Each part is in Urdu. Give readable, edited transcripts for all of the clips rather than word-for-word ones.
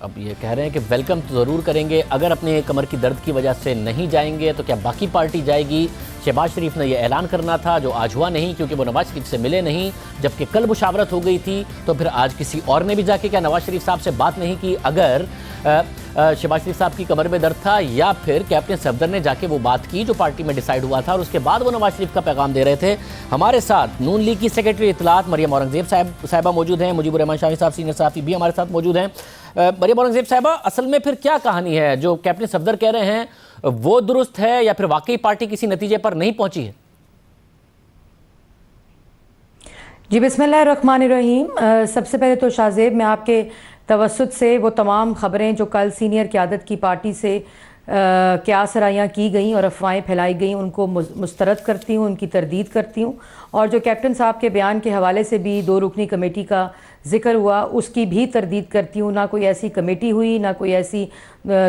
اب یہ کہہ رہے ہیں کہ ویلکم تو ضرور کریں گے، اگر اپنے کمر کی درد کی وجہ سے نہیں جائیں گے تو کیا باقی پارٹی جائے گی؟ شہباز شریف نے یہ اعلان کرنا تھا جو آج ہوا نہیں، کیونکہ وہ نواز شریف سے ملے نہیں، جبکہ کل مشاورت ہو گئی تھی، تو پھر آج کسی اور نے بھی جا کے کیا نواز شریف صاحب سے بات نہیں کی؟ اگر شہباز شریف صاحب کی کمر میں درد تھا یا پھر کیپٹن صفدر نے جا کے وہ بات کی جو پارٹی میں ڈیسائیڈ ہوا تھا اور اس کے بعد وہ نواز شریف کا پیغام دے رہے تھے۔ ہمارے ساتھ نون لیگ کی سیکریٹری اطلاعات مریم اورنگزیب صاحبہ موجود ہیں، مجیب الرحمان شامی صاحب سینئر صحافی بھی ہمارے ساتھ موجود ہیں۔ مریم اورنگزیب صاحبہ، اصل میں پھر کیا کہانی ہے جو کیپٹن صفدر کہہ رہے ہیں وہ درست ہے یا پھر واقعی پارٹی کسی نتیجے پر نہیں پہنچی ہے؟ جی بسم اللہ الرحمن الرحیم۔ سب سے پہلے تو شاہزیب، میں آپ کے توسط سے وہ تمام خبریں جو کل سینئر قیادت کی پارٹی سے کیا سرائیاں کی گئیں اور افواہیں پھیلائی گئیں ان کو مسترد کرتی ہوں، ان کی تردید کرتی ہوں، اور جو کیپٹن صاحب کے بیان کے حوالے سے بھی 2 رکنی کمیٹی کا ذکر ہوا اس کی بھی تردید کرتی ہوں۔ نہ کوئی ایسی کمیٹی ہوئی، نہ کوئی ایسی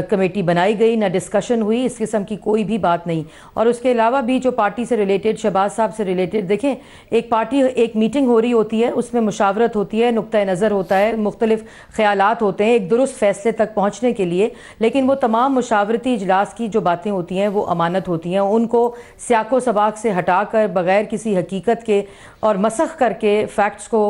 کمیٹی بنائی گئی، نہ ڈسکشن ہوئی، اس قسم کی کوئی بھی بات نہیں۔ اور اس کے علاوہ بھی جو پارٹی سے ریلیٹڈ، شہباز صاحب سے ریلیٹڈ، دیکھیں ایک پارٹی، ایک میٹنگ ہو رہی ہوتی ہے، اس میں مشاورت ہوتی ہے، نقطہ نظر ہوتا ہے، مختلف خیالات ہوتے ہیں ایک درست فیصلے تک پہنچنے کے لیے، لیکن وہ تمام مشاورتی اجلاس کی جو باتیں ہوتی ہیں وہ امانت ہوتی ہیں، ان کو سیاق و سباق سے ہٹا کر بغیر کسی حقیقت کے اور مسخ کر کے فیکٹس کو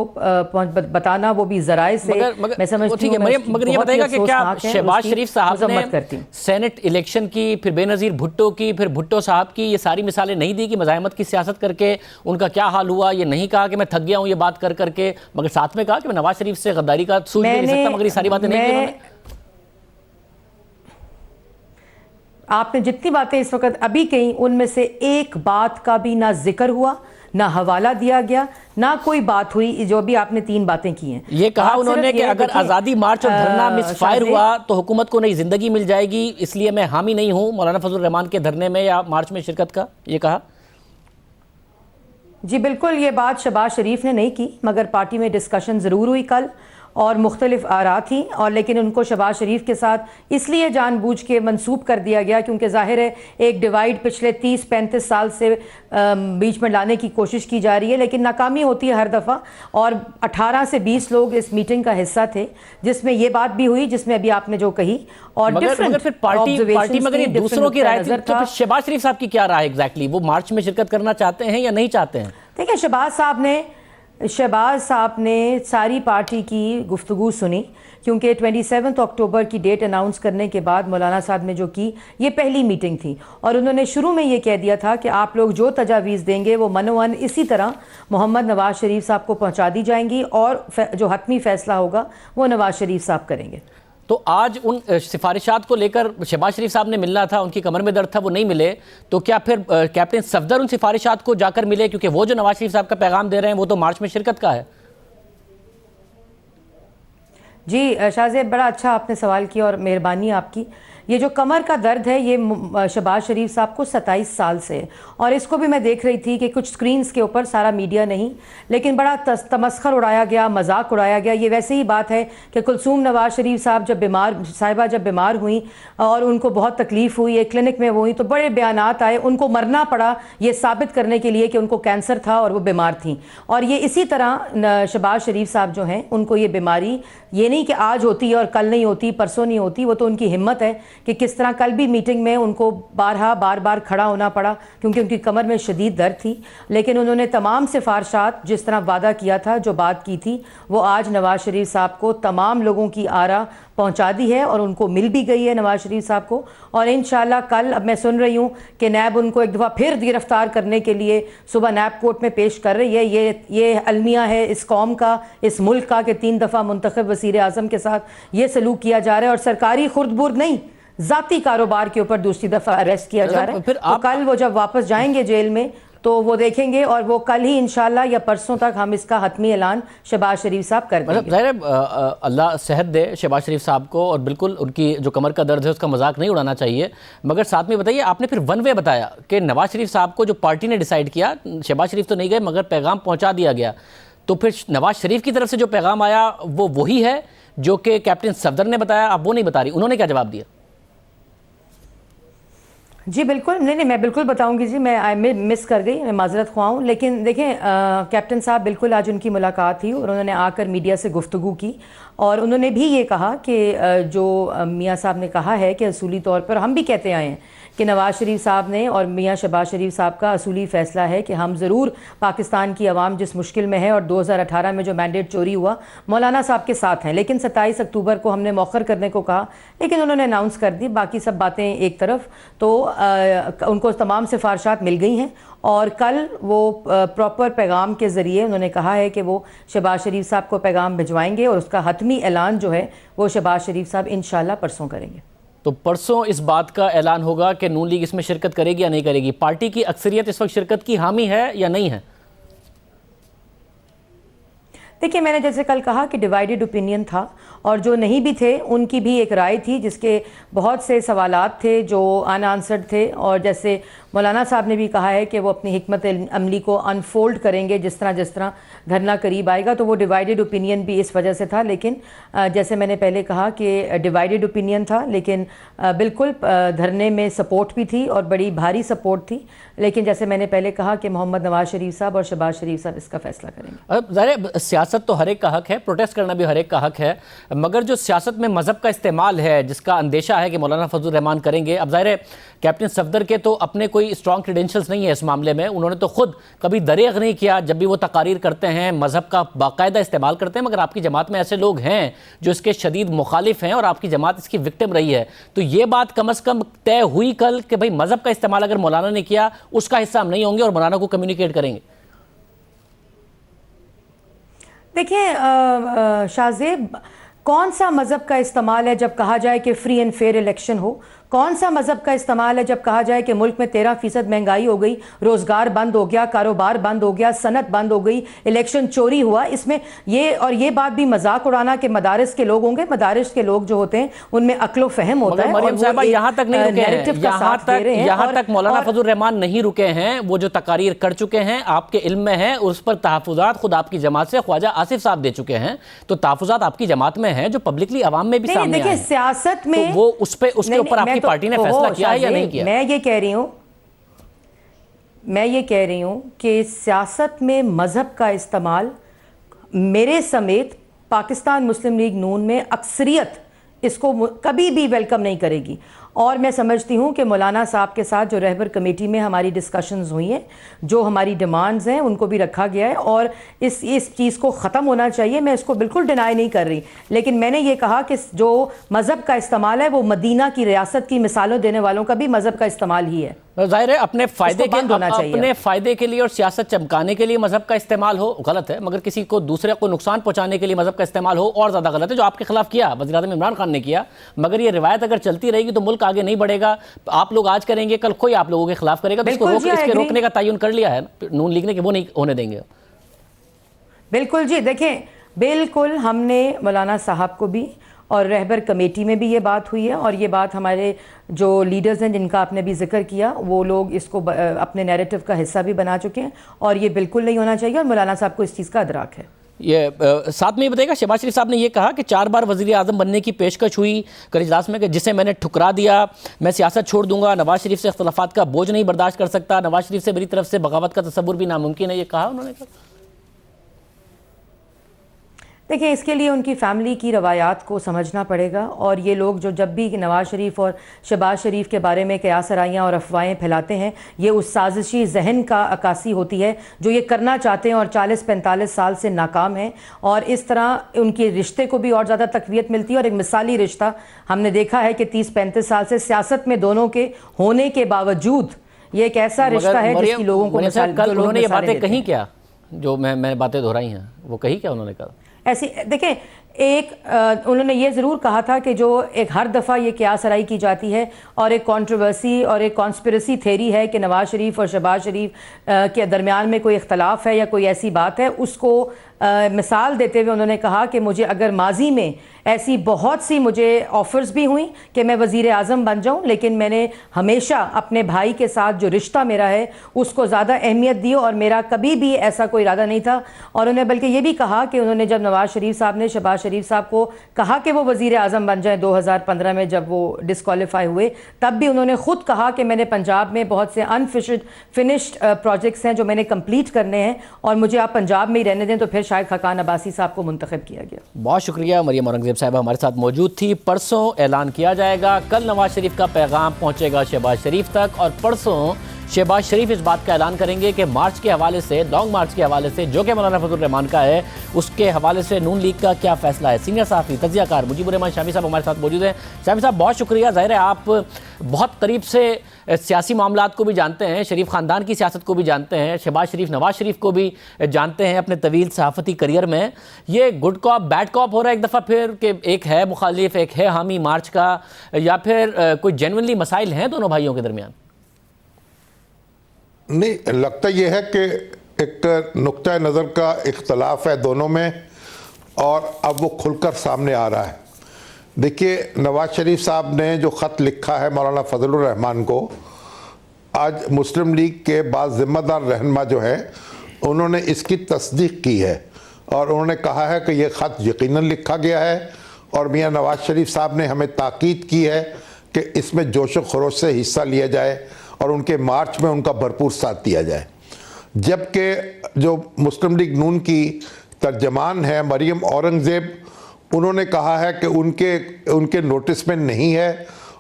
بتانا، وہ بھی ذرائع سے، میں سمجھتی ہوں مگر یہ بتائے گا کہ کیا شہباز شریف صاحب نے سینٹ الیکشن کی، پھر بے نظیر بھٹو کی، پھر بھٹو صاحب کی، یہ ساری مثالیں نہیں دی کہ مزاحمت کی سیاست کر کے ان کا کیا حال ہوا؟ یہ نہیں کہا کہ میں تھک گیا ہوں یہ بات کر کے، مگر ساتھ میں کہا کہ میں نواز شریف سے غداری کا سوچ بھی نہیں سکتا، مگر یہ ساری باتیں نہیں کی انہوں نے۔ آپ نے جتنی باتیں اس وقت ابھی کہیں ان میں سے ایک بات کا بھی نہ ذکر ہوا، نہ حوالہ دیا گیا، نہ کوئی بات ہوئی جو بھی آپ نے 3 باتیں کی ہیں۔ یہ کہا انہوں نے کہ اگر آزادی مارچ اور دھرنا مس فائر ہوا تو حکومت کو نئی زندگی مل جائے گی، اس لیے میں حامی نہیں ہوں مولانا فضل الرحمان کے دھرنے میں یا مارچ میں شرکت کا، یہ کہا۔ جی بالکل، یہ بات شہباز شریف نے نہیں کی، مگر پارٹی میں ڈسکشن ضرور ہوئی کل اور مختلف آراء تھیں، اور لیکن ان کو شہباز شریف کے ساتھ اس لیے جان بوجھ کے منسوب کر دیا گیا کیونکہ ظاہر ہے ایک ڈیوائیڈ پچھلے 30-35 سال سے بیچ میں لانے کی کوشش کی جا رہی ہے، لیکن ناکامی ہوتی ہے ہر دفعہ، اور 18 سے 20 لوگ اس میٹنگ کا حصہ تھے جس میں یہ بات بھی ہوئی جس میں ابھی آپ نے جو کہی، اور مگر پھر پارٹی مگر یہ دوسروں کی رائے تھی، تو پھر شہباز شریف صاحب کی کیا رائے ایگزیکٹلی؟ وہ مارچ میں شرکت کرنا چاہتے ہیں یا نہیں چاہتے ہیں؟ دیکھیں شہباز صاحب نے ساری پارٹی کی گفتگو سنی، کیونکہ 27 اکتوبر کی ڈیٹ اناؤنس کرنے کے بعد مولانا صاحب نے جو کی یہ پہلی میٹنگ تھی، اور انہوں نے شروع میں یہ کہہ دیا تھا کہ آپ لوگ جو تجاویز دیں گے وہ منوان اسی طرح محمد نواز شریف صاحب کو پہنچا دی جائیں گی، اور جو حتمی فیصلہ ہوگا وہ نواز شریف صاحب کریں گے۔ تو آج ان سفارشات کو لے کر شہباز شریف صاحب نے ملنا تھا، ان کی کمر میں درد تھا، وہ نہیں ملے، تو کیا پھر کیپٹن صفدر ان سفارشات کو جا کر ملے؟ کیونکہ وہ جو نواز شریف صاحب کا پیغام دے رہے ہیں وہ تو مارچ میں شرکت کا ہے۔ جی شاہزیب، بڑا اچھا آپ نے سوال کیا اور مہربانی آپ کی۔ یہ جو کمر کا درد ہے یہ شہباز شریف صاحب کو 27 سال سے ہے، اور اس کو بھی میں دیکھ رہی تھی کہ کچھ سکرینز کے اوپر، سارا میڈیا نہیں لیکن بڑا تمسخر اڑایا گیا، مذاق اڑایا گیا۔ یہ ویسے ہی بات ہے کہ کلثوم نواز شریف صاحبہ جب بیمار ہوئیں اور ان کو بہت تکلیف ہوئی، ایک کلینک میں ہوئی تو بڑے بیانات آئے، ان کو مرنا پڑا یہ ثابت کرنے کے لیے کہ ان کو کینسر تھا اور وہ بیمار تھیں، اور یہ اسی طرح شہباز شریف صاحب جو ہیں ان کو یہ بیماری یہ نہیں کہ آج ہوتی ہے اور کل نہیں ہوتی، پرسوں نہیں ہوتی، وہ تو ان کی ہمت ہے کہ کس طرح کل بھی میٹنگ میں ان کو بار بار کھڑا ہونا پڑا کیونکہ ان کی کمر میں شدید درد تھی، لیکن انہوں نے تمام سفارشات جس طرح وعدہ کیا تھا، جو بات کی تھی، وہ آج نواز شریف صاحب کو تمام لوگوں کی آراء پہنچا دی ہے، اور ان کو مل بھی گئی ہے نواز شریف صاحب کو، اور انشاءاللہ کل اب میں سن رہی ہوں کہ نیب ان کو ایک دفعہ پھر گرفتار کرنے کے لیے صبح نیب کورٹ میں پیش کر رہی ہے۔ یہ المیہ ہے اس قوم کا، اس ملک کا، کہ 3 دفعہ منتخب وزیر اعظم کے ساتھ یہ سلوک کیا جا رہا ہے، اور سرکاری خرد برد نہیں، ذاتی کاروبار کے اوپر دوسری دفعہ اریسٹ کیا جا رہا ہے۔ تو کل وہ جب واپس جائیں گے جیل میں تو وہ دیکھیں گے، اور وہ کل ہی انشاءاللہ یا پرسوں تک ہم اس کا حتمی اعلان شہباز شریف صاحب کر دیں گے۔ ظاہر ہے اللہ صحت دے شہباز شریف صاحب کو، اور بالکل ان کی جو کمر کا درد ہے اس کا مذاق نہیں اڑانا چاہیے، مگر ساتھ میں بتائیے آپ نے پھر ون وے بتایا کہ نواز شریف صاحب کو جو پارٹی نے ڈیسائیڈ کیا، شہباز شریف تو نہیں گئے مگر پیغام پہنچا دیا گیا، تو پھر نواز شریف کی طرف سے جو پیغام آیا وہ وہی ہے جو کہ کیپٹن صفدر نے بتایا؟ آپ وہ نہیں بتا رہی، انہوں نے کیا جواب دیا؟ جی بالکل، نہیں میں بالکل بتاؤں گی جی، میں مس کر گئی، میں معذرت خواہ ہوں، لیکن دیکھیں کیپٹن صاحب بالکل آج ان کی ملاقات تھی اور انہوں نے آ کر میڈیا سے گفتگو کی اور انہوں نے بھی یہ کہا کہ جو میاں صاحب نے کہا ہے کہ اصولی طور پر ہم بھی کہتے آئے ہیں کہ نواز شریف صاحب نے اور میاں شہباز شریف صاحب کا اصولی فیصلہ ہے کہ ہم ضرور پاکستان کی عوام جس مشکل میں ہے اور 2018 میں جو مینڈیٹ چوری ہوا مولانا صاحب کے ساتھ ہیں، لیکن 27 اکتوبر کو ہم نے مؤخر کرنے کو کہا لیکن انہوں نے اناؤنس کر دی، باقی سب باتیں ایک طرف، تو ان کو تمام سفارشات مل گئی ہیں اور کل وہ پراپر پیغام کے ذریعے انہوں نے کہا ہے کہ وہ شہباز شریف صاحب کو پیغام بھجوائیں گے اور اس کا حتمی اعلان جو ہے وہ شہباز شریف صاحب انشاءاللہ پرسوں کریں گے۔ تو پرسوں اس بات کا اعلان ہوگا کہ نون لیگ اس میں شرکت کرے گی یا نہیں کرے گی؟ پارٹی کی اکثریت اس وقت شرکت کی حامی ہے یا نہیں ہے؟ دیکھیں میں نے جیسے کل کہا کہ ڈیوائیڈڈ اوپینین تھا اور جو نہیں بھی تھے ان کی بھی ایک رائے تھی جس کے بہت سے سوالات تھے جو ان آنسرڈ تھے، اور جیسے مولانا صاحب نے بھی کہا ہے کہ وہ اپنی حکمت عملی کو انفولڈ کریں گے جس طرح دھرنا قریب آئے گا، تو وہ ڈیوائیڈڈ اوپینین بھی اس وجہ سے تھا، لیکن جیسے میں نے پہلے کہا کہ ڈیوائیڈڈ اوپینین تھا لیکن بالکل دھرنے میں سپورٹ بھی تھی اور بڑی بھاری سپورٹ تھی، لیکن جیسے میں نے پہلے کہا کہ محمد نواز شریف صاحب اور شہباز شریف صاحب اس کا فیصلہ کریں گے۔ اب ظاہر سیاست تو ہر ایک کا حق ہے، پروٹیسٹ کرنا بھی ہر ایک کا حق ہے، مگر جو سیاست میں مذہب کا استعمال ہے جس کا اندیشہ ہے کہ مولانا فضل الرحمان کریں گے، اب ظاہر ہے کیپٹن صفدر کے تو اپنے کوئی اسٹرانگ کریڈینشلز نہیں ہے اس معاملے میں، انہوں نے تو خود کبھی دریغ نہیں کیا جب بھی وہ تقاریر کرتے ہیں، مذہب کا باقاعدہ استعمال کرتے ہیں، مگر آپ کی جماعت میں ایسے لوگ ہیں جو اس کے شدید مخالف ہیں اور آپ کی جماعت اس کی وکٹم رہی ہے، تو یہ بات کم از کم طے ہوئی کل کہ بھئی مذہب کا استعمال اگر مولانا نے کیا اس کا حصہ ہم نہیں ہوں گے اور مولانا کو کمیونیکیٹ کریں گے۔ دیکھیں شاہ زیب، کون سا مذہب کا استعمال ہے جب کہا جائے کہ فری اینڈ فیئر الیکشن ہو؟ کون سا مذہب کا استعمال ہے جب کہا جائے کہ ملک میں 13% مہنگائی ہو گئی، روزگار بند ہو گیا، کاروبار بند ہو گیا، صنعت بند ہو گئی، الیکشن چوری ہوا؟ اس میں یہ بات بھی مذاق اڑانا کہ مدارس کے لوگ ہوں گے، مدارس کے لوگ جو ہوتے ہیں ان میں عقل و فہم ہوتا ہے، مریم صاحبہ یہاں تک نہیں رکے ہیں، یہاں تک مولانا فضل الرحمان نہیں رکے ہیں، وہ جو تقاریر کر چکے ہیں آپ کے علم میں ہیں، اس پر تحفظات خود آپ کی جماعت سے خواجہ آصف صاحب دے چکے ہیں، تو تحفظات آپ کی جماعت میں ہیں جو پبلکلی عوام میں بھی سامنے آئے ہیں۔ سیاست میں وہ اس کے اوپر آپ کی پارٹی نے فیصلہ کیا ہے یا نہیں کیا؟ میں یہ کہہ رہی ہوں کہ سیاست میں مذہب کا استعمال میرے سمیت پاکستان مسلم لیگ نون میں اکثریت اس کو کبھی بھی ویلکم نہیں کرے گی، اور میں سمجھتی ہوں کہ مولانا صاحب کے ساتھ جو رہبر کمیٹی میں ہماری ڈسکشنز ہوئی ہیں، جو ہماری ڈیمانڈز ہیں ان کو بھی رکھا گیا ہے اور اس چیز کو ختم ہونا چاہیے، میں اس کو بالکل ڈینائی نہیں کر رہی، لیکن میں نے یہ کہا کہ جو مذہب کا استعمال ہے وہ مدینہ کی ریاست کی مثالوں دینے والوں کا بھی مذہب کا استعمال ہی ہے۔ ظاہر ہے اپنے فائدے کے لیے اور سیاست چمکانے کے لیے مذہب کا استعمال ہو غلط ہے، مگر کسی کو دوسرے کو نقصان پہنچانے کے لیے مذہب کا استعمال ہو اور زیادہ غلط ہے، جو آپ کے خلاف کیا وزیر اعظم عمران خان نے کیا، مگر یہ روایت اگر چلتی رہے گی تو ملک آگے نہیں بڑھے گا، آپ لوگ آج کریں گے کل کوئی آپ لوگوں کے خلاف کرے گا، تو اس کے روکنے کا تعین کر لیا ہے نون لیگ نے کہ وہ نہیں ہونے دیں گے۔ بالکل جی، دیکھیں بالکل ہم نے مولانا صاحب کو بھی اور رہبر کمیٹی میں بھی یہ بات ہوئی ہے، اور یہ بات ہمارے جو لیڈرز ہیں جن کا آپ نے بھی ذکر کیا وہ لوگ اس کو اپنے نیریٹو کا حصہ بھی بنا چکے ہیں، اور یہ بالکل نہیں ہونا چاہیے، اور مولانا صاحب کو اس چیز کا ادراک ہے۔ یہ ساتھ میں یہ بتائے گا، شہباز شریف صاحب نے یہ کہا کہ 4 بار وزیر اعظم بننے کی پیشکش ہوئی کل اجلاس میں کہ جسے میں نے ٹھکرا دیا، میں سیاست چھوڑ دوں گا، نواز شریف سے اختلافات کا بوجھ نہیں برداشت کر سکتا، نواز شریف سے میری طرف سے بغاوت کا تصور بھی ناممکن ہے، یہ کہا انہوں نے۔ دیکھیں اس کے لیے ان کی فیملی کی روایات کو سمجھنا پڑے گا، اور یہ لوگ جو جب بھی نواز شریف اور شہباز شریف کے بارے میں قیاس آرائیاں اور افواہیں پھیلاتے ہیں، یہ اس سازشی ذہن کا عکاسی ہوتی ہے جو یہ کرنا چاہتے ہیں اور 40-45 سال سے ناکام ہیں، اور اس طرح ان کے رشتے کو بھی اور زیادہ تقویت ملتی ہے، اور ایک مثالی رشتہ ہم نے دیکھا ہے کہ 30-35 سال سے سیاست میں دونوں کے ہونے کے باوجود یہ ایک ایسا رشتہ ہے جس کی لوگوں کو مثال کل انہوں نے یہ باتیں کہیں کیا جو میں باتیں دہرائی ہیں، وہ کہیں کیا انہوں نے کہا؟ ایسی دیکھیں انہوں نے یہ ضرور کہا تھا کہ جو ایک ہر دفعہ یہ قیاس آرائی کی جاتی ہے اور ایک کنٹروورسی اور ایک کانسپریسی تھیری ہے کہ نواز شریف اور شہباز شریف کے درمیان میں کوئی اختلاف ہے یا کوئی ایسی بات ہے، اس کو مثال دیتے ہوئے انہوں نے کہا کہ مجھے اگر ماضی میں ایسی بہت سی مجھے آفرز بھی ہوئیں کہ میں وزیر اعظم بن جاؤں، لیکن میں نے ہمیشہ اپنے بھائی کے ساتھ جو رشتہ میرا ہے اس کو زیادہ اہمیت دی، اور میرا کبھی بھی ایسا کوئی ارادہ نہیں تھا، اور انہیں بلکہ یہ بھی کہا کہ انہوں نے جب نواز شریف صاحب نے شہباز شریف شریف صاحب کو کہا کہ وہ وزیر اعظم بن جائیں 2015 میں جب وہ ڈسکوالیفائی ہوئے، تب بھی انہوں نے خود کہا کہ میں نے پنجاب میں بہت سے فنشڈ پروجیکٹس ہیں جو میں نے کمپلیٹ کرنے ہیں اور مجھے آپ پنجاب میں ہی رہنے دیں، تو پھر شاید خاقان عباسی صاحب کو منتخب کیا گیا۔ بہت شکریہ، مریم اورنگزیب صاحبہ ہمارے ساتھ موجود تھی۔ پرسوں اعلان کیا جائے گا، کل نواز شریف کا پیغام پہنچے گا شہباز شریف تک، اور پرسوں شہباز شریف اس بات کا اعلان کریں گے کہ مارچ کے حوالے سے، لانگ مارچ کے حوالے سے جو کہ مولانا فضل الرحمان کا ہے، اس کے حوالے سے نون لیگ کا کیا فیصلہ ہے۔ سینئر صحافی تجزیہ کار مجیب الرحمان شامی صاحب ہمارے ساتھ موجود ہیں۔ شامی صاحب بہت شکریہ، ظاہر ہے آپ بہت قریب سے سیاسی معاملات کو بھی جانتے ہیں، شریف خاندان کی سیاست کو بھی جانتے ہیں، شہباز شریف نواز شریف کو بھی جانتے ہیں اپنے طویل صحافتی کریئر میں۔ یہ گڈ کاپ بیڈ کاپ ہو رہا ہے ایک دفعہ پھر، کہ ایک ہے مخالف ایک ہے حامی مارچ کا، یا پھر کوئی جینوئنلی مسائل ہیں دونوں بھائیوں کے درمیان؟ نہیں، لگتا یہ ہے کہ ایک نقطہ نظر کا اختلاف ہے دونوں میں، اور اب وہ کھل کر سامنے آ رہا ہے۔ دیکھیے، نواز شریف صاحب نے جو خط لکھا ہے مولانا فضل الرحمان کو، آج مسلم لیگ کے بعض ذمہ دار رہنما جو ہیں انہوں نے اس کی تصدیق کی ہے، اور انہوں نے کہا ہے کہ یہ خط یقیناً لکھا گیا ہے، اور میاں نواز شریف صاحب نے ہمیں تاکید کی ہے کہ اس میں جوش و خروش سے حصہ لیا جائے اور ان کے مارچ میں ان کا بھرپور ساتھ دیا جائے۔ جبکہ جو مسلم لیگ نون کی ترجمان ہے مریم اورنگزیب، انہوں نے کہا ہے کہ ان کے نوٹس میں نہیں ہے،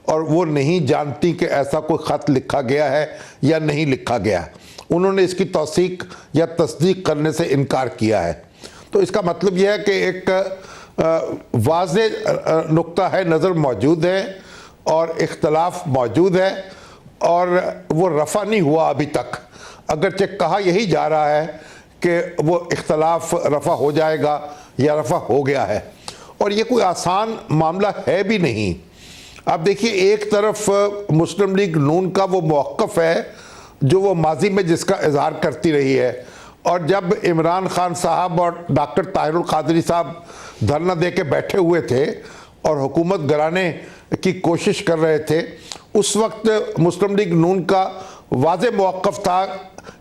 اور وہ نہیں جانتی کہ ایسا کوئی خط لکھا گیا ہے یا نہیں لکھا گیا۔ انہوں نے اس کی توثیق یا تصدیق کرنے سے انکار کیا ہے۔ تو اس کا مطلب یہ ہے کہ ایک واضح نقطہ ہے نظر موجود ہے اور اختلاف موجود ہے، اور وہ رفع نہیں ہوا ابھی تک، اگرچہ کہا یہی جا رہا ہے کہ وہ اختلاف رفع ہو جائے گا یا رفع ہو گیا ہے، اور یہ کوئی آسان معاملہ ہے بھی نہیں۔ اب دیکھیے، ایک طرف مسلم لیگ نون کا وہ موقف ہے جو وہ ماضی میں جس کا اظہار کرتی رہی ہے، اور جب عمران خان صاحب اور ڈاکٹر طاہر القادری صاحب دھرنا دے کے بیٹھے ہوئے تھے اور حکومت گرانے کی کوشش کر رہے تھے، اس وقت مسلم لیگ نون کا واضح موقف تھا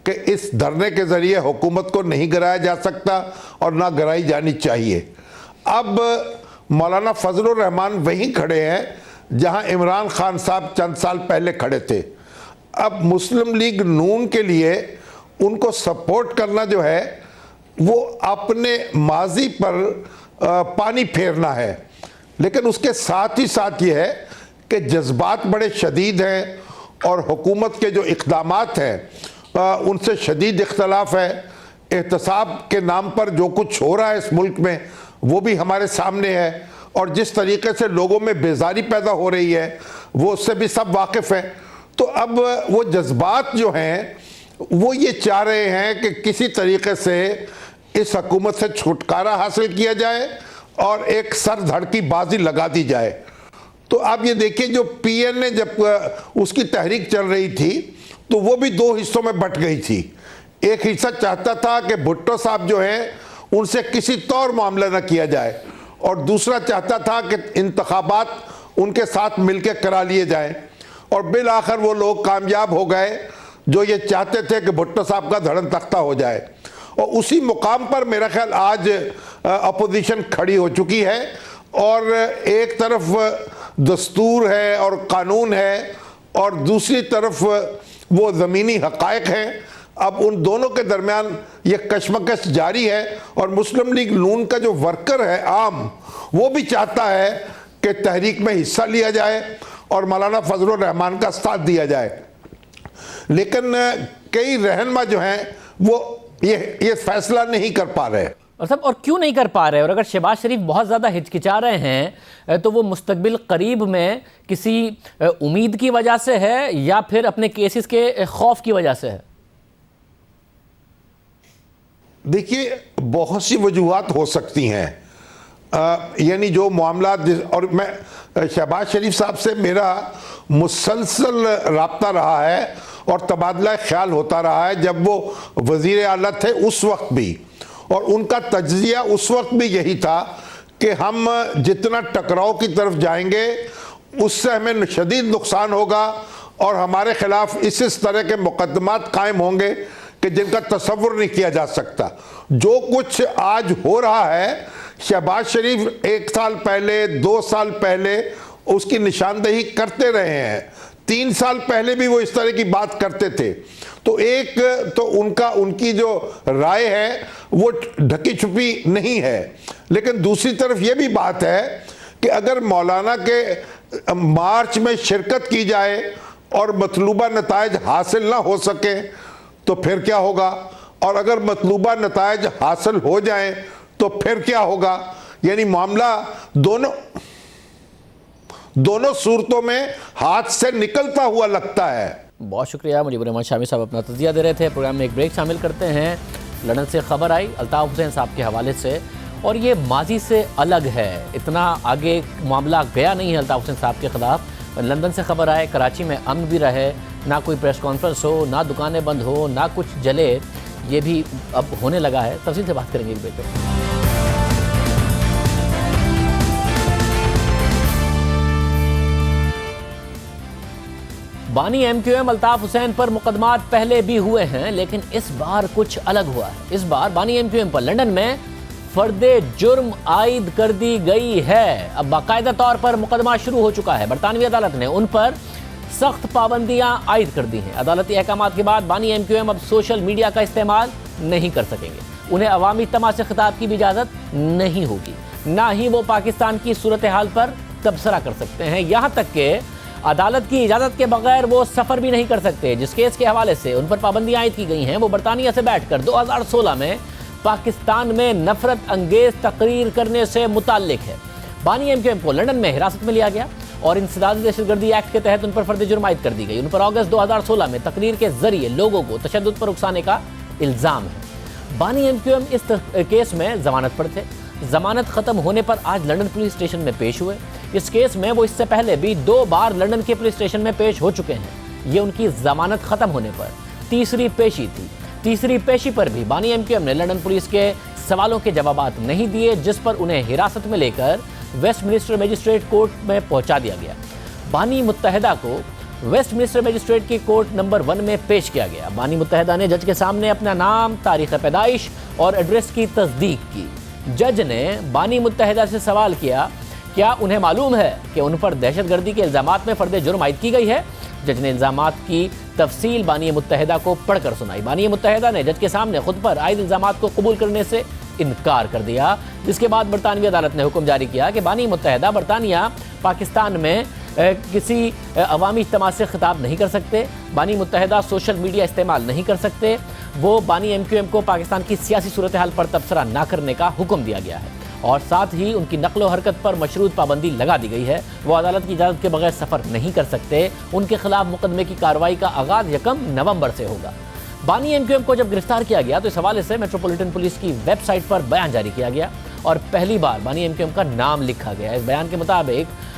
کہ اس دھرنے کے ذریعے حکومت کو نہیں گرایا جا سکتا اور نہ گرائی جانی چاہیے۔ اب مولانا فضل الرحمان وہیں کھڑے ہیں جہاں عمران خان صاحب چند سال پہلے کھڑے تھے۔ اب مسلم لیگ نون کے لیے ان کو سپورٹ کرنا جو ہے وہ اپنے ماضی پر پانی پھیرنا ہے، لیکن اس کے ساتھ ہی ساتھ یہ ہے کہ جذبات بڑے شدید ہیں، اور حکومت کے جو اقدامات ہیں ان سے شدید اختلاف ہے۔ احتساب کے نام پر جو کچھ ہو رہا ہے اس ملک میں وہ بھی ہمارے سامنے ہے، اور جس طریقے سے لوگوں میں بیزاری پیدا ہو رہی ہے وہ اس سے بھی سب واقف ہیں۔ تو اب وہ جذبات جو ہیں وہ یہ چاہ رہے ہیں کہ کسی طریقے سے اس حکومت سے چھٹکارا حاصل کیا جائے اور ایک سر دھڑ کی بازی لگا دی جائے۔ تو آپ یہ دیکھیں، جو پی این اے جب اس کی تحریک چل رہی تھی تو وہ بھی دو حصوں میں بٹ گئی تھی۔ ایک حصہ چاہتا تھا کہ بھٹو صاحب جو ہیں ان سے کسی طور معاملہ نہ کیا جائے، اور دوسرا چاہتا تھا کہ انتخابات ان کے ساتھ مل کے کرا لیے جائیں، اور بالآخر وہ لوگ کامیاب ہو گئے جو یہ چاہتے تھے کہ بھٹو صاحب کا دھڑن تختہ ہو جائے۔ اور اسی مقام پر میرا خیال آج اپوزیشن کھڑی ہو چکی ہے، اور ایک طرف دستور ہے اور قانون ہے، اور دوسری طرف وہ زمینی حقائق ہیں۔ اب ان دونوں کے درمیان یہ کشمکش جاری ہے، اور مسلم لیگ نون کا جو ورکر ہے عام، وہ بھی چاہتا ہے کہ تحریک میں حصہ لیا جائے اور مولانا فضل الرحمان کا ساتھ دیا جائے، لیکن کئی رہنما جو ہیں وہ یہ فیصلہ نہیں کر پا رہے۔ اور کیوں نہیں کر پا رہے؟ اور اگر شہباز شریف بہت زیادہ ہچکچا رہے ہیں تو وہ مستقبل قریب میں کسی امید کی وجہ سے ہے یا پھر اپنے کیسز کے خوف کی وجہ سے ہے؟ دیکھیے، بہت سی وجوہات ہو سکتی ہیں، یعنی جو معاملات، اور میں شہباز شریف صاحب سے میرا مسلسل رابطہ رہا ہے اور تبادلہ خیال ہوتا رہا ہے، جب وہ وزیر اعلیٰ تھے اس وقت بھی، اور ان کا تجزیہ اس وقت بھی یہی تھا کہ ہم جتنا ٹکراؤ کی طرف جائیں گے اس سے ہمیں شدید نقصان ہوگا، اور ہمارے خلاف اس طرح کے مقدمات قائم ہوں گے کہ جن کا تصور نہیں کیا جا سکتا. جو کچھ آج ہو رہا ہے, شہباز شریف 1 سال پہلے 2 سال پہلے اس کی نشاندہی کرتے رہے ہیں, 3 سال پہلے بھی وہ اس طرح کی بات کرتے تھے. تو ایک تو ان کی جو رائے ہے وہ ڈھکی چھپی نہیں ہے, لیکن دوسری طرف یہ بھی بات ہے کہ اگر مولانا کے مارچ میں شرکت کی جائے اور مطلوبہ نتائج حاصل نہ ہو سکے تو پھر کیا ہوگا, اور اگر مطلوبہ نتائج حاصل ہو جائیں تو پھر کیا ہوگا. یعنی معاملہ دونوں صورتوں میں ہاتھ سے نکلتا ہوا لگتا ہے. بہت شکریہ مجیب الرحمان شامی صاحب, اپنا تجزیہ دے رہے تھے. پروگرام میں ایک بریک شامل کرتے ہیں. لندن سے خبر آئی الطاف حسین صاحب کے حوالے سے, اور یہ ماضی سے الگ ہے, اتنا آگے معاملہ گیا نہیں ہے الطاف حسین صاحب کے خلاف. لندن سے خبر آئے کراچی میں امن بھی رہے, نہ کوئی پریس کانفرنس ہو, نہ دکانیں بند ہو, نہ کچھ جلے, یہ بھی اب ہونے لگا ہے. تفصیل سے بات کریں گے ایک بریک پہ. بانی M Q M Altaf Hussain پر مقدمات پہلے بھی ہوئے ہیں, لیکن اس بار کچھ الگ ہوا ہے. اس بار بانی ایم کیو ایم پر لندن میں فرد جرم عائد کر دی گئی ہے. اب باقاعدہ طور پر مقدمہ شروع ہو چکا ہے. برطانوی عدالت نے ان پر سخت پابندیاں عائد کر دی ہیں. عدالتی احکامات کے بعد بانی ایم کیو ایم اب سوشل میڈیا کا استعمال نہیں کر سکیں گے. انہیں عوامی تماش سے خطاب کی بھی اجازت نہیں ہوگی, نہ ہی وہ پاکستان کی صورتحال پر تبصرہ کر سکتے ہیں. یہاں تک کہ عدالت کی اجازت کے بغیر وہ سفر بھی نہیں کر سکتے. جس کیس کے حوالے سے ان پر پابندیاں عائد کی گئی ہیں وہ برطانیہ سے بیٹھ کر 2016 میں پاکستان میں نفرت انگیز تقریر کرنے سے متعلق ہے. بانی ایم کیو ایم کو لندن میں حراست میں لیا گیا اور انسداد دہشت گردی ایکٹ کے تحت ان پر فرد جرم عائد کر دی گئی. ان پر اگست 2016 میں تقریر کے ذریعے لوگوں کو تشدد پر اکسانے کا الزام ہے. بانی ایم کیو ایم اس کیس میں ضمانت پر تھے. ضمانت ختم ہونے پر آج لندن پولیس اسٹیشن میں پیش ہوئے. اس کیس میں وہ اس سے پہلے بھی 2 بار لندن کے پولیس اسٹیشن میں پیش ہو چکے ہیں. یہ ان کی ضمانت ختم ہونے پر تیسری پیشی تھی. تیسری پیشی پر بھی بانی ایم کیو ایم نے لندن پولیس کے سوالوں کے جوابات نہیں دیے, جس پر انہیں حراست میں لے کر ویسٹ منسٹر میجسٹریٹ کورٹ میں پہنچا دیا گیا. بانی متحدہ کو ویسٹ منسٹر میجسٹریٹ کی کورٹ نمبر 1 میں پیش کیا گیا. بانی متحدہ نے جج کے سامنے اپنا نام, تاریخ پیدائش اور ایڈریس کی تصدیق کی. جج نے بانی متحدہ سے سوال کیا, کیا انہیں معلوم ہے کہ ان پر دہشت گردی کے الزامات میں فرد جرم عائد کی گئی ہے؟ جج نے الزامات کی تفصیل بانی متحدہ کو پڑھ کر سنائی. بانی متحدہ نے جج کے سامنے خود پر عائد الزامات کو قبول کرنے سے انکار کر دیا, جس کے بعد برطانوی عدالت نے حکم جاری کیا کہ بانی متحدہ برطانیہ پاکستان میں کسی عوامی اجتماع سے خطاب نہیں کر سکتے. بانی متحدہ سوشل میڈیا استعمال نہیں کر سکتے. وہ بانی ایم کیو ایم کو پاکستان کی سیاسی صورتحال پر تبصرہ نہ کرنے کا حکم دیا گیا ہے, اور ساتھ ہی ان کی نقل و حرکت پر مشروط پابندی لگا دی گئی ہے. وہ عدالت کی اجازت کے بغیر سفر نہیں کر سکتے. ان کے خلاف مقدمے کی کارروائی کا آغاز 1 نومبر سے ہوگا. بانی ایم کیو ایم کو جب گرفتار کیا گیا تو اس حوالے سے میٹروپولیٹن پولیس کی ویب سائٹ پر بیان جاری کیا گیا اور پہلی بار بانی ایم کیو ایم کا نام لکھا گیا. اس بیان کے مطابق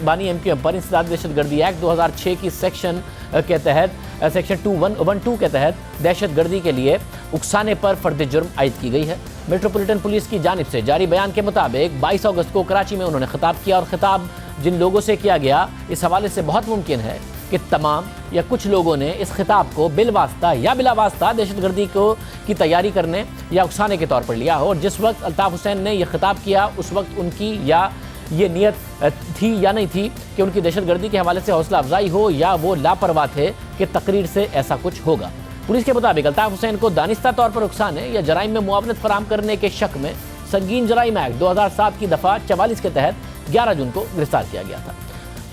بانی ایم کیو ایم پر انسداد دہشت گردی ایکٹ 2006 کی سیکشن کے تحت سیکشن 2112 کے تحت دہشت گردی کے لیے اکسانے پر فرد جرم عائد کی گئی ہے. میٹروپولیٹن پولیس کی جانب سے جاری بیان کے مطابق 22 اگست کو کراچی میں انہوں نے خطاب کیا, اور خطاب جن لوگوں سے کیا گیا اس حوالے سے بہت ممکن ہے کہ تمام یا کچھ لوگوں نے اس خطاب کو بالواسطہ یا بلا واسطہ دہشت گردی کی تیاری کرنے یا اکسانے کے طور پر لیا ہو. اور جس وقت الطاف حسین نے یہ خطاب کیا اس وقت ان کی یا یہ نیت تھی یا نہیں تھی کہ ان کی دہشت گردی کے حوالے سے حوصلہ افزائی ہو, یا وہ لاپرواہ تھے کہ تقریر سے ایسا کچھ ہوگا. پولیس کے مطابق الطاف حسین کو دانستہ طور پر اکسانے یا جرائم میں معاونت فراہم کرنے کے شک میں سنگین جرائم ایکٹ 2007 کی دفعہ 44 کے تحت 11 جون کو گرفتار کیا گیا تھا.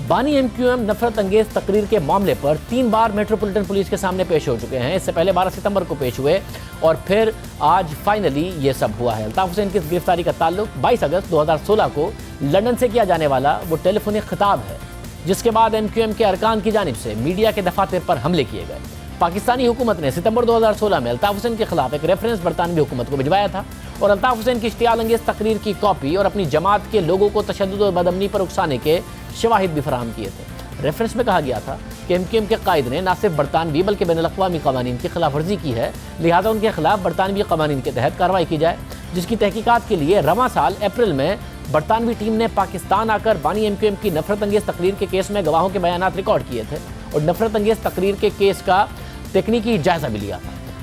بانی ایم کیو ایم نفرت انگیز تقریر کے معاملے پر 3 بار میٹروپولیٹن پولیس کے سامنے پیش ہو چکے ہیں. اس سے پہلے 12 ستمبر کو پیش ہوئے اور پھر آج فائنلی یہ سب ہوا ہے. الطاف حسین کی اس گرفتاری کا تعلق 22 اگست 2016 کو لندن سے کیا جانے والا وہ ٹیلی فونک خطاب ہے, جس کے بعد ایم کیو ایم کے ارکان کی جانب سے میڈیا کے دفاتر پر حملے کیے گئے. پاکستانی حکومت نے ستمبر 2016 میں الطاف حسین کے خلاف ایک ریفرنس برطانوی حکومت کو بھجوایا تھا اور الطاف حسین کی اشتعال انگیز تقریر کی کاپی اور اپنی جماعت کے لوگوں کو تشدد اور بدامنی پر اکسانے کے شواہد بھی فراہم کیے تھے. ریفرنس میں کہا گیا تھا کہ ایم کیو ایم کے قائد نے نہ صرف برطانوی بلکہ بین الاقوامی قوانین کی خلاف ورزی کی ہے, لہٰذا ان کے خلاف برطانوی قوانین کے تحت کارروائی کی جائے, جس کی تحقیقات کے لیے رواں سال اپریل میں برطانوی ٹیم نے پاکستان آ کر بانی ایم کیو ایم کی نفرت انگیز تقریر کے کیس میں گواہوں کے بیانات ریکارڈ کیے تھے اور نفرت انگیز تقریر کے کیس کا تکنیکی جائزہ بھی لیا تھا.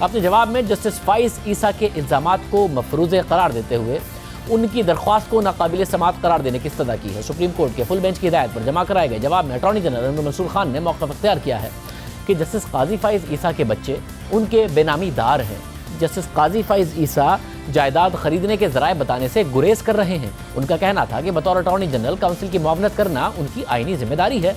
اپنے جواب میں جسٹس فائز عیسیٰ کے الزامات کو مفروض قرار دیتے ہوئے ان کی درخواست کو ناقابل سماعت قرار دینے کی استدعا کی ہے۔ سپریم کورٹ کے فل بینچ کی ہدایت پر جمع کرائے گئے جواب میں اٹارنی جنرل عمر منصور خان نے موقف اختیار کیا ہے کہ جسٹس قاضی فائز عیسیٰ کے بچے ان کے بے نامی دار ہیں۔ جسٹس قاضی فائز عیسیٰ جائیداد خریدنے کے ذرائع بتانے سے گریز کر رہے ہیں۔ ان کا کہنا تھا کہ بطور اٹارنی جنرل کونسل کی معاونت کرنا ان کی آئینی ذمہ داری ہے۔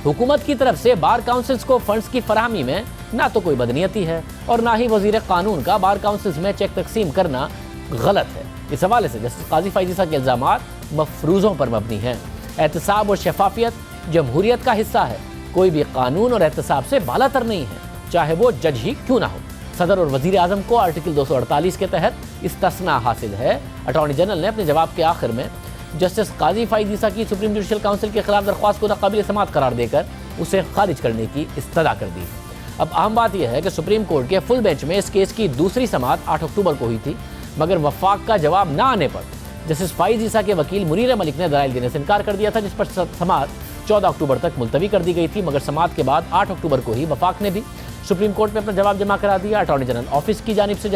حکومت کی طرف سے بار کاؤنسلز کو فنڈز کی فراہمی میں نہ تو کوئی بدنیتی ہے اور نہ ہی وزیر قانون کا بار کاؤنسلز میں چیک تقسیم کرنا غلط ہے۔ اس حوالے سے جسٹس قاضی فائز عیسیٰ کے الزامات مفروضوں پر مبنی ہیں۔ احتساب اور شفافیت جمہوریت کا حصہ ہے، کوئی بھی قانون اور احتساب سے بالا تر نہیں ہے، چاہے وہ جج ہی کیوں نہ ہو۔ صدر اور وزیر اعظم کو آرٹیکل 248 کے تحت استثناء حاصل ہے۔ اٹارنی جنرل نے اپنے جواب کے آخر میں جسٹس قاضی فائز عیسیٰ کی سپریم جوڈیشل کونسل کے خلاف درخواست کو ناقابل سماعت قرار دے کر اسے خارج کرنے کی استدعا کر دی۔ اب اہم بات یہ ہے کہ سپریم کورٹ کے فل بینچ میں اس کیس کی دوسری سماعت 8 اکتوبر کو ہوئی تھی، مگر وفاق کا جواب نہ آنے پر جسٹس فائز عیسیٰ کے وکیل منیر ملک نے دلائل دینے سے انکار کر دیا تھا، جس پر سماعت 14 اکتوبر تک ملتوی کر دی گئی تھی، مگر سماعت کے بعد 8 اکتوبر کو ہی وفاق نے بھی سپریم کورٹ میں اپنا جواب جمع کرا دیا۔ اٹارنی جنرل آفس کی جانب سے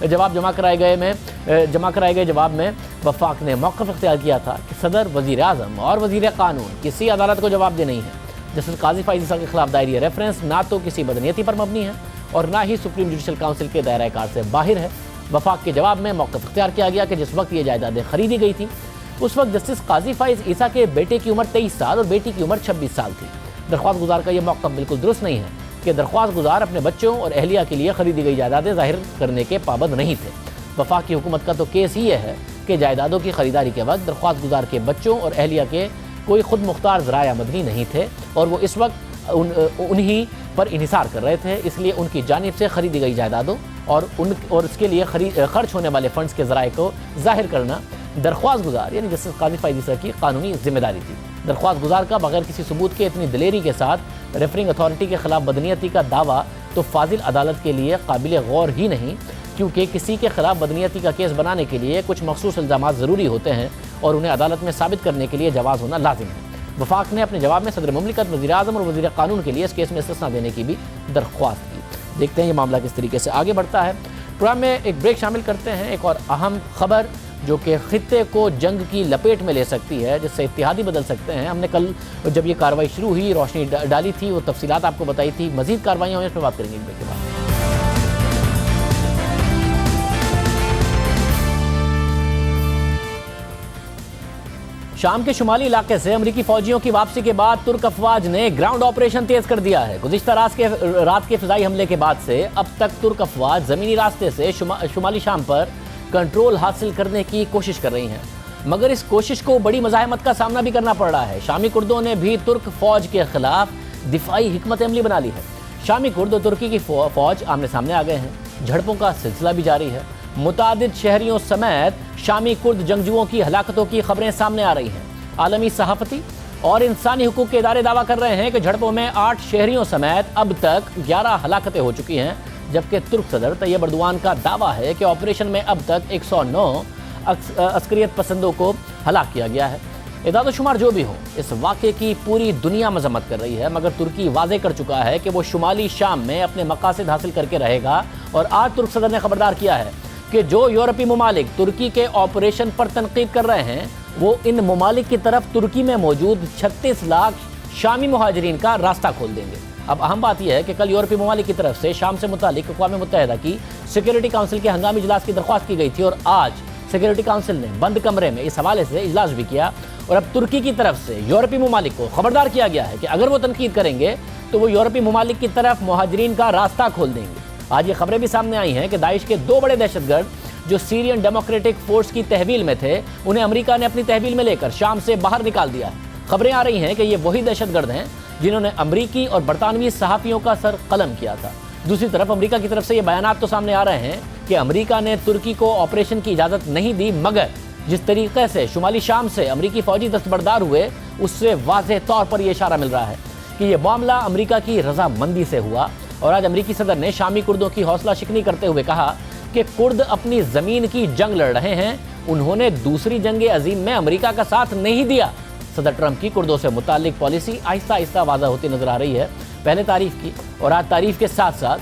جواب جمع کرائے گئے جواب میں وفاق نے موقف اختیار کیا تھا کہ صدر، وزیر اعظم اور وزیر قانون کسی عدالت کو جواب دے نہیں ہے۔ جسٹس قاضی فائز عیسیٰ کے خلاف دائر یہ ریفرنس نہ تو کسی بدنیتی پر مبنی ہے اور نہ ہی سپریم جوڈیشل کونسل کے دائرہ کار سے باہر ہے۔ وفاق کے جواب میں موقف اختیار کیا گیا کہ جس وقت یہ جائیدادیں خریدی گئی تھیں اس وقت جسٹس قاضی فائز عیسیٰ کے بیٹے کی عمر 23 سال اور بیٹی کی عمر 26 سال تھی۔ درخواست گزار کا یہ موقف بالکل درست نہیں ہے کہ درخواست گزار اپنے بچوں اور اہلیہ کے لیے خریدی گئی جائیدادیں ظاہر کرنے کے پابند نہیں تھے۔ وفاق کی حکومت کا تو کیس ہی یہ ہے کہ جائیدادوں کی خریداری کے وقت درخواست گزار کے بچوں اور اہلیہ کے کوئی خود مختار ذرائع آمدنی نہیں تھے اور وہ اس وقت انہی پر انحصار کر رہے تھے، اس لیے ان کی جانب سے خریدی گئی جائیدادوں اور اس کے لیے خرچ ہونے والے فنڈز کے ذرائع کو ظاہر کرنا درخواست گزار یعنی جسٹس قاضی فائز عیسیٰ کی قانونی ذمہ داری تھی۔ درخواست گزار کا بغیر کسی ثبوت کے اتنی دلیری کے ساتھ ریفرنگ اتھارٹی کے خلاف بدنیتی کا دعویٰ تو فاضل عدالت کے لیے قابل غور ہی نہیں، کیونکہ کسی کے خلاف بدنیتی کا کیس بنانے کے لیے کچھ مخصوص الزامات ضروری ہوتے ہیں اور انہیں عدالت میں ثابت کرنے کے لیے جواز ہونا لازم ہے۔ وفاق نے اپنے جواب میں صدر مملکت، وزیر اعظم اور وزیر قانون کے لیے اس کیس میں استثناء دینے کی بھی درخواست کی۔ دیکھتے ہیں یہ معاملہ کس طریقے سے آگے بڑھتا ہے۔ پروگرام میں ایک بریک شامل کرتے ہیں، ایک اور اہم خبر جو کہ خطے کو جنگ کی لپیٹ میں لے سکتی ہے، جس سے اتحادی بدل سکتے ہیں۔ ہم نے کل جب یہ کارروائی شروع ہوئی روشنی ڈالی تھی، وہ تفصیلات آپ کو بتائی تھی، مزید کارروائیاں ہوئیں، اس پہ بات کریں گے ایک بریک کے بعد۔ شام کے شمالی علاقے سے امریکی فوجیوں کی واپسی کے بعد ترک افواج نے گراؤنڈ آپریشن تیز کر دیا ہے۔ گزشتہ رات کے فضائی حملے کے بعد سے اب تک ترک افواج زمینی راستے سے شمالی شام پر کنٹرول حاصل کرنے کی کوشش کر رہی ہیں، مگر اس کوشش کو بڑی مزاحمت کا سامنا بھی کرنا پڑ رہا ہے۔ شامی کردوں نے بھی ترک فوج کے خلاف دفاعی حکمت عملی بنا لی ہے۔ شامی کرد اور ترکی کی فوج آمنے سامنے آ گئے ہیں، جھڑپوں کا سلسلہ بھی جاری ہے۔ متعدد شہریوں سمیت شامی کرد جنگجوؤں کی ہلاکتوں کی خبریں سامنے آ رہی ہیں۔ عالمی صحافتی اور انسانی حقوق کے ادارے دعویٰ کر رہے ہیں کہ جھڑپوں میں 8 شہریوں سمیت اب تک 11 ہلاکتیں ہو چکی ہیں، جبکہ ترک صدر طیب اردوان کا دعویٰ ہے کہ آپریشن میں اب تک 109 عسکریت پسندوں کو ہلاک کیا گیا ہے۔ اعداد و شمار جو بھی ہو، اس واقعے کی پوری دنیا مذمت کر رہی ہے، مگر ترکی واضح کر چکا ہے کہ وہ شمالی شام میں اپنے مقاصد حاصل کر کے رہے گا، اور آج ترک صدر نے خبردار کیا ہے کہ جو یورپی ممالک ترکی کے آپریشن پر تنقید کر رہے ہیں وہ ان ممالک کی طرف ترکی میں موجود 36 لاکھ شامی مہاجرین کا راستہ کھول دیں گے۔ اب اہم بات یہ ہے کہ کل یورپی ممالک کی طرف سے شام سے متعلق اقوام متحدہ کی سیکیورٹی کونسل کے ہنگامی اجلاس کی درخواست کی گئی تھی، اور آج سیکیورٹی کونسل نے بند کمرے میں اس حوالے سے اجلاس بھی کیا، اور اب ترکی کی طرف سے یورپی ممالک کو خبردار کیا گیا ہے کہ اگر وہ تنقید کریں گے تو وہ یورپی ممالک کی طرف مہاجرین کا راستہ کھول دیں گے۔ آج یہ خبریں بھی سامنے آئی ہیں کہ داعش کے 2 بڑے دہشت گرد جو سیرین ڈیموکریٹک فورس کی تحویل میں تھے، انہیں امریکہ نے اپنی تحویل میں لے کر شام سے باہر نکال دیا ہے۔ خبریں آ رہی ہیں کہ یہ وہی دہشت گرد ہیں جنہوں نے امریکی اور برطانوی صحافیوں کا سر قلم کیا تھا۔ دوسری طرف امریکہ کی طرف سے یہ بیانات تو سامنے آ رہے ہیں کہ امریکہ نے ترکی کو آپریشن کی اجازت نہیں دی، مگر جس طریقے سے شمالی شام سے امریکی فوجی دستبردار ہوئے اس سے واضح طور پر یہ اشارہ مل رہا ہے کہ یہ معاملہ امریکہ کی رضامندی سے ہوا۔ اور آج امریکی صدر نے شامی کردوں کی حوصلہ شکنی کرتے ہوئے کہا کہ کرد اپنی زمین کی جنگ لڑ رہے ہیں، انہوں نے دوسری جنگ عظیم میں امریکہ کا ساتھ نہیں دیا۔ صدر ٹرمپ کی کردوں سے متعلق پالیسی آہستہ آہستہ واضح ہوتی نظر آ رہی ہے۔ پہلے تعریف کی اور آج تعریف کے ساتھ ساتھ